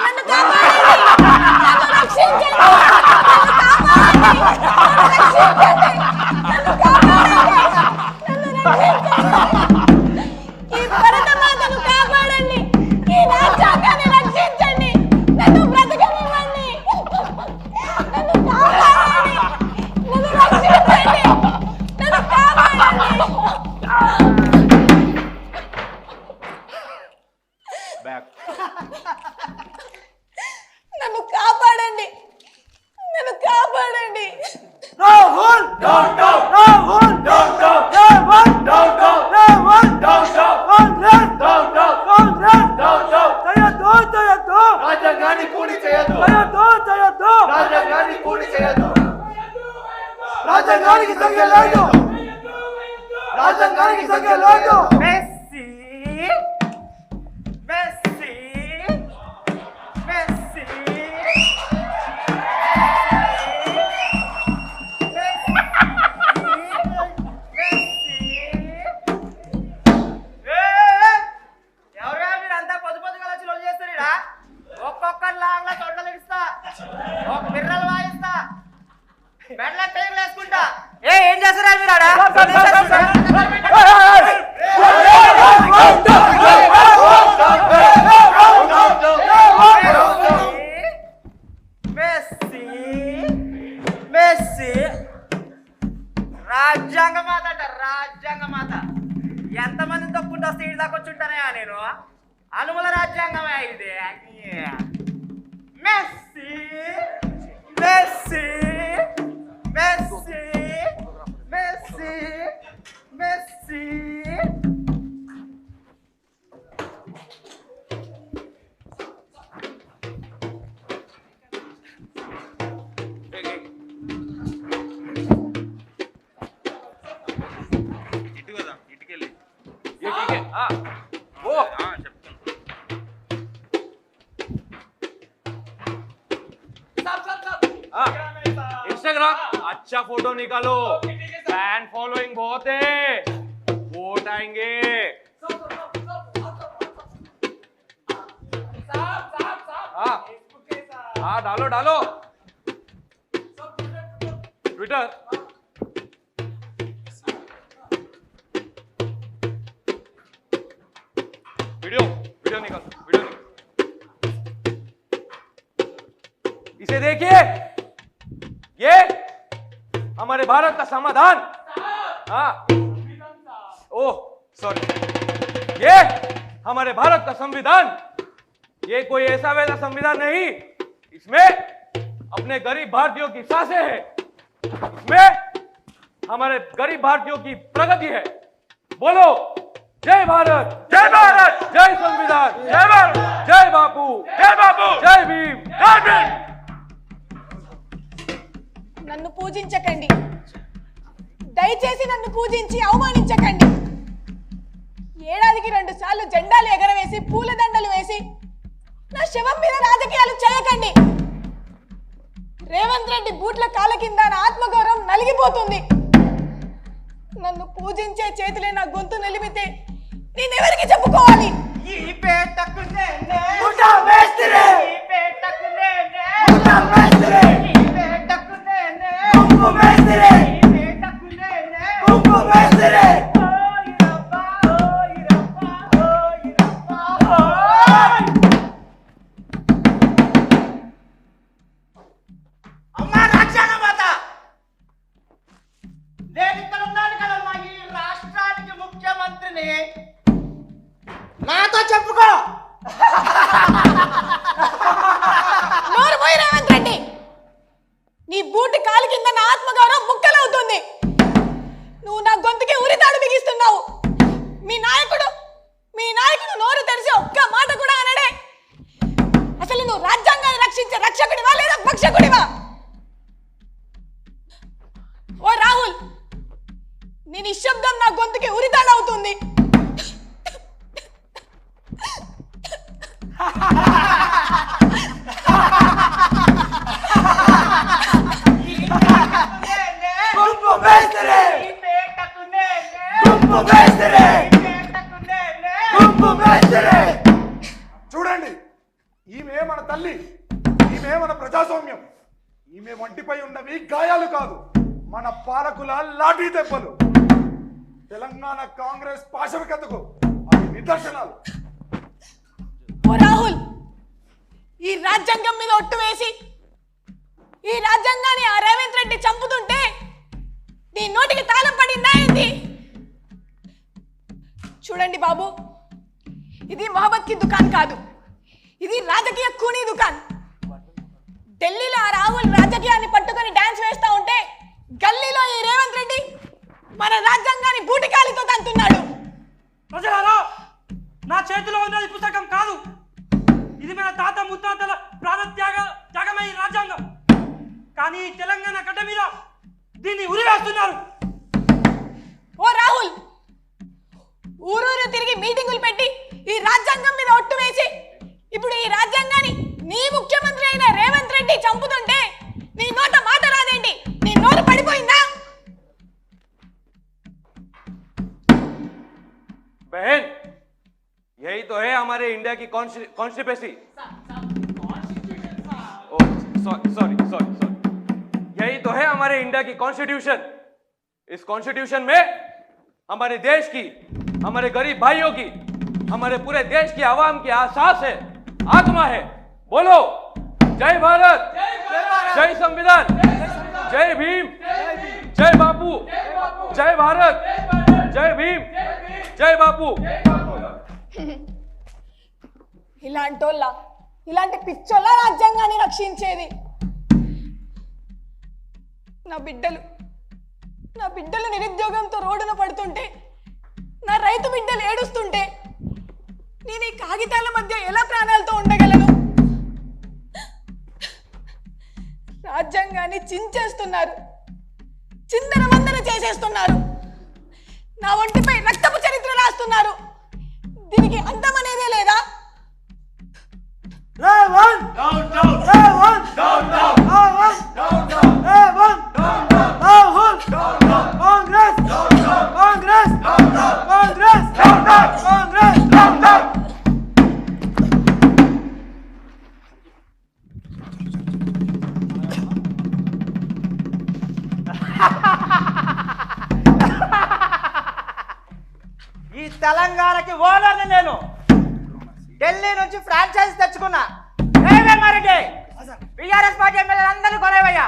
నన్ను కాపాడండి, నన్ను రక్షించండి, నన్ను కాపాడండి, ఈ భరతమాతను కాపాడండి, ఈ రాజ్యాంగాన్ని రక్షించండి, నన్ను బ్రతకనివ్వండి, నన్ను కాపాడండి, నన్ను రక్షించండి, నన్ను కాపాడండి. నన్ను కాపాడండి, నన్ను కాపాడండి. రాహుల్ రాజ్యాంగాన్ని కూడి చేయొద్దు, రాజ్యాంగాన్ని కూడి చేయొద్దు, రాజ్యాంగానికి తగ్గలేదు, రాజ్యాంగానికి తగ్గలేదు. మెస్సీ మెస్సీ మెస్సీ ఎవరుగా మీరంతా పొద్దు పొద్దుగా వచ్చి రోజు చేస్తారా? ఒక్కొక్కరు లాగా తొండలు ఇస్తా, ఒక బిర్రలు వాయిస్తా, బెడ్ల టేబుల్ వేసుకుంటా. ఏం చేస్తారా మీరు ఆడ? మెస్సీ మెస్సీ రాజ్యాంగ మాత అంట, రాజ్యాంగ మాత. ఎంతమంది తొక్కుంటూ వస్తే ఇటు దాకా వచ్చి ఉంటానయా నేను? అనుమల రాజ్యాంగమే ఇది. Messi Messi Messi Messi Messi ఇటు కదా, ఇటుకెళ్ళి इंस्टाग्राम अच्छा फोटो निकालो, फैन फॉलोइंग बहुत है, वोट आएंगे। हाँ डालो डालो ट्विटर। वीडियो वीडियो निकाल, वीडियो निकाल। इसे देखिए, ये हमारे भारत का समाधान। हाँ ओह सॉरी, ये हमारे भारत का संविधान। ये कोई ऐसा वैसा संविधान नहीं, इसमें अपने गरीब भारतीयों की सांसें हैं, इसमें हमारे गरीब भारतीयों की प्रगति है। बोलो जय भारत, जय भारत, जय संविधान, जय भारत, जय बापू, जय बापू, जय भीम, जय भीम। నన్ను పూజించకండి, దయచేసి నన్ను పూజించి అవమానించకండి. ఏడాదికి 2 సార్లు జెండాలు ఎగరవేసి పూలదండలు వేసి నా శవం మీద రాజకీయాలు చేయకండి. రేవంత్ రెడ్డి బూట్ల కాళ్ళ కింద నా ఆత్మగౌరవం నలిగిపోతుంది. నన్ను పూజించే చేతులే నా గొంతు నిలిమితే నేనెవరికి చెప్పుకోవాలి? ఈ పేటకు నేనే ముఠా మేస్త్రి, ఈ పేటకు నేనే ముఠా మేస్త్రి, ఈ పేటకు నేనే కుంకు మేస్త్రి, ఈ పేటకు నేనే కుంకు మేస్త్రి. ఓయ్ రబ్బా ఓయ్ రబ్బా ఓయ్ రబ్బా ఓయ్. అమ్మా రాజ్యాంగ మాత, నేను ఇక్కడ ఉన్నాను కదమ్మా, ఈ రాష్ట్రానికి ముఖ్యమంత్రిని. నాతో చెప్పుకో. నోరు పోయి రేవంత్ రెడ్డి, నీ బూటి కాలు కింద నా ఆత్మగౌరవం ముక్కలవుతుంది. నువ్వు నా గొంతుకి ఉరితాడు బిగిస్తున్నావు. మీ నాయకుడు నోరు తెరిచి ఒక్క మాట కూడా అనడే. అసలు నువ్వు రాజ్యాంగాన్ని రక్షించే రక్షకుడివా లేదా భక్షకుడివా? ఓ రాహుల్, నీ నిశ్శబ్దం నా గొంతుకి ఉరితాడవుతుంది. కుంకు మేస్త్రి, ఈ పేటకు నేనే కుంకు మేస్త్రి, ఈ పేటకు నేనే కుంకు మేస్త్రి. తల్లి. ఈమె మన ప్రజాస్వామ్యం. ఈమె వంటిపై ఉన్నవి గాయాలు కాదు, మన పాలకుల లాఠీ దెబ్బలు. తెలంగాణ కాంగ్రెస్ పాశవికతకు అవి నిదర్శనాలు. ఓ రాహుల్, ఈ రాజ్యాంగం మీద ఒట్టు వేసి ఈ రాజ్యాంగాన్ని ఆ రేవంత్ రెడ్డి చంపుతుంటే నీ నోటికి తాళం పడిందా ఏంది? చూడండి బాబు, ఇది మొహమ్మద్ కి దుకాన్ కాదు, ఇది రాజకీయ కూనీ దుకాన్. ఢిల్లీలో ఆ రాహుల్ రాజకీయాన్ని పట్టుకొని డాన్స్ వేస్తా ఉంటే గల్లీలో ఈ రేవంత్ రెడ్డి మన రాజ్యాంగాన్ని బూటికాలితో తంతున్నాడు. ప్రజలారా, నా చేతిలో ఉన్నది పుస్తకం కాదు, ఇది మన తాత ముత్తాతల త్యాగమై రాజ్యాంగం. కానీ తెలంగాణ గడ్డ మీద దీన్ని ఉరివేస్తున్నారు. ఓ రాహుల్, ఊరూరు తిరిగి మీటింగులు పెట్టి ఈ రాజ్యాంగం మీద ఒట్టు వేసి ఇప్పుడు ఈ రాజ్యాంగాన్ని నీ ముఖ్యమంత్రి అయిన రేవంత్ రెడ్డి చంపుతుంటే నీ నోట మాట రాదేంటి? నీ నోరు పడిపోయిందా? बहन, यही तो है हमारे इंडिया की constituency. Sorry sorry sorry sorry, यही तो है हमारे इंडिया की कॉन्स्टिट्यूशन। इस कॉन्स्टिट्यूशन में हमारे देश की, हमारे गरीब भाइयों की, हमारे पूरे देश की आवाम की आसास है, आत्मा है। बोलो जय भारत, जय संविधान, जय भीम, जय बापू, जय भारत, जय भीम, जय बापू। ఇలాంటి పిచ్చోళ్ళ రాజ్యాంగాన్ని రక్షించేది. నా బిడ్డలు నిరుద్యోగంతో రోడ్డున పడుతుంటే, నా రైతు బిడ్డలు ఏడుస్తుంటే నేను ఈ కాగితాల మధ్య ఎలా ప్రాణాలతో ఉండగలను? రాజ్యాంగాన్ని చించేస్తున్నారు, చిందరవందన చేసేస్తున్నారు, నా ఒంటిపై రక్తపు చరిత్ర రాస్తున్నారు. దీనికి అంతం అనేదే లేదా? Ravan! Down, down! Ravan! Down, down! Ravan! Down, down! Ravan! Down, down! Rahul! Down, down! Congress! Down, down! Congress! Down, down! Congress! Down, down! Congress! Down, down! ఈ తెలంగాణకి ఓనర్ని నేను. ఢిల్లీ నుంచి ఫ్రాంచైజ్ తెచ్చుకున్నా. రేవంత్ రెడ్డి, బీఆర్ఎస్ పార్టీ ఎమ్మెల్యేలు అందరినీ కొనేవయ్యా.